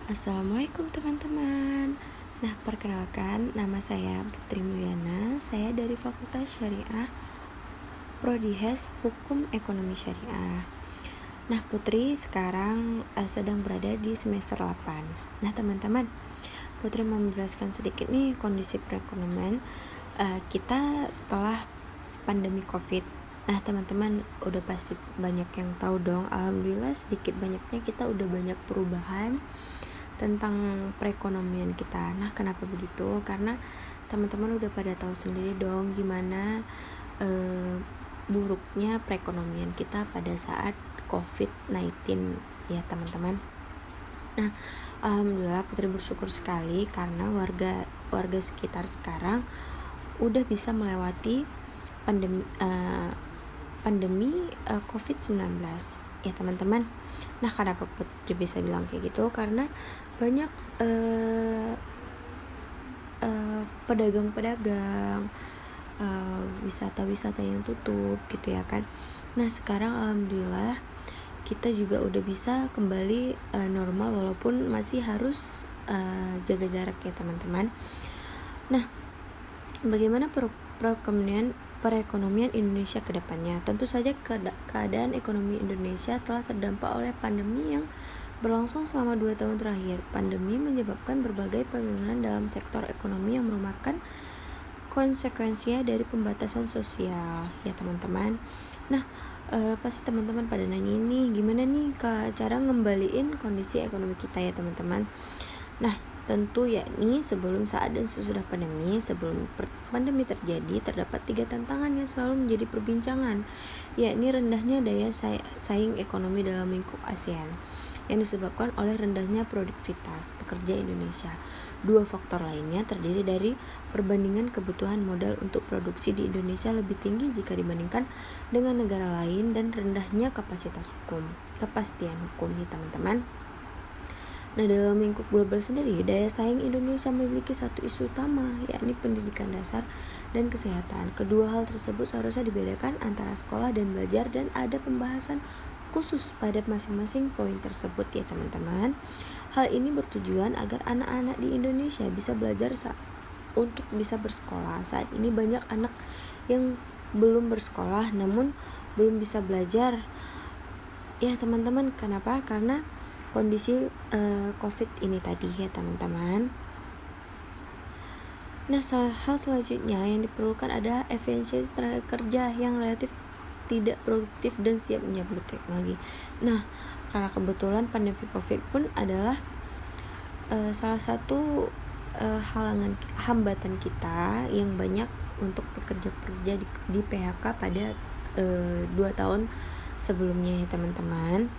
Assalamualaikum teman-teman. Nah, perkenalkan, nama saya Putri Mulyana. Saya dari Fakultas Syariah Prodi Hes Hukum Ekonomi Syariah. Nah, Putri sekarang sedang berada di semester 8. Nah, teman-teman, Putri mau menjelaskan sedikit nih kondisi perekonomian kita setelah pandemi Covid. Nah, teman-teman udah pasti banyak yang tahu dong. Alhamdulillah sedikit banyaknya kita udah banyak perubahan tentang perekonomian kita. Nah, kenapa begitu? Karena teman-teman udah pada tahu sendiri dong gimana buruknya perekonomian kita pada saat COVID-19 ya teman-teman. Nah, alhamdulillah Putri bersyukur sekali karena warga sekitar sekarang udah bisa melewati pandemi COVID-19 ya teman-teman. Nah, kenapa Putri bisa bilang kayak gitu? Karena banyak pedagang-pedagang, wisata-wisata yang tutup gitu ya kan. Nah, sekarang alhamdulillah kita juga udah bisa kembali normal walaupun masih harus jaga jarak ya teman-teman. Nah, bagaimana perekonomian Indonesia ke depannya? Tentu saja keadaan ekonomi Indonesia telah terdampak oleh pandemi yang berlangsung selama 2 tahun terakhir. Pandemi menyebabkan berbagai penurunan dalam sektor ekonomi yang merupakan konsekuensinya dari pembatasan sosial ya teman-teman. Nah, pasti teman-teman pada nanya ini gimana nih cara ngembaliin kondisi ekonomi kita ya teman-teman. Nah, tentu yakni sebelum, saat, dan sesudah pandemi. Sebelum pandemi terjadi, terdapat 3 tantangan yang selalu menjadi perbincangan, yakni rendahnya daya saing ekonomi dalam lingkup ASEAN yang disebabkan oleh rendahnya produktivitas pekerja Indonesia. 2 faktor lainnya terdiri dari perbandingan kebutuhan modal untuk produksi di Indonesia lebih tinggi jika dibandingkan dengan negara lain dan rendahnya kepastian hukum ya teman-teman. Nah, dalam lingkup global sendiri, daya saing Indonesia memiliki satu isu utama, yakni pendidikan dasar dan kesehatan. Kedua hal tersebut seharusnya dibedakan antara sekolah dan belajar, dan ada pembahasan khusus pada masing-masing poin tersebut ya teman-teman. Hal ini bertujuan agar anak-anak di Indonesia bisa belajar untuk bisa bersekolah. Saat ini banyak anak yang belum bersekolah namun belum bisa belajar ya teman-teman. Kenapa? Karena kondisi COVID ini tadi ya teman-teman. Nah, hal selanjutnya yang diperlukan adalah efisiensi tenaga kerja yang relatif tidak produktif dan siap menyambut teknologi. Nah, karena kebetulan pandemi COVID pun adalah salah satu hambatan kita yang banyak untuk pekerja-pekerja di PHK pada 2 tahun sebelumnya ya teman-teman.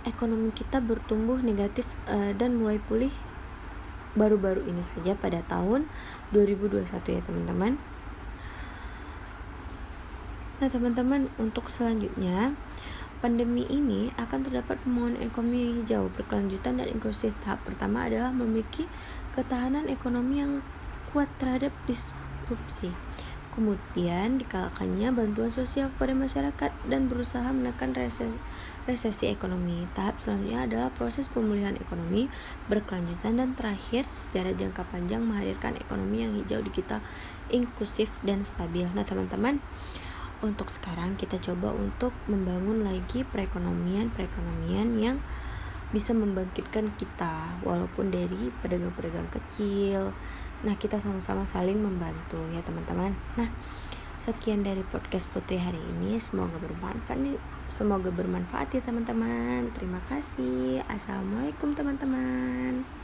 Ekonomi kita bertumbuh negatif dan mulai pulih baru-baru ini saja pada tahun 2021 ya teman-teman. Nah teman-teman, untuk selanjutnya pandemi ini akan terdapat pembangunan ekonomi yang hijau, berkelanjutan, dan inklusif. Tahap pertama adalah memiliki ketahanan ekonomi yang kuat terhadap disrupsi. Kemudian dikalahkannya bantuan sosial kepada masyarakat dan berusaha menekan resesi ekonomi. Tahap selanjutnya adalah proses pemulihan ekonomi berkelanjutan, dan terakhir secara jangka panjang menghadirkan ekonomi yang hijau, digital, inklusif, dan stabil. Nah teman-teman, untuk sekarang kita coba untuk membangun lagi perekonomian yang bisa membangkitkan kita walaupun dari pedagang-pedagang kecil. Nah, kita sama-sama saling membantu ya teman-teman. Nah, sekian dari podcast Putri hari ini. Semoga bermanfaat ya teman-teman. Terima kasih. Assalamualaikum teman-teman.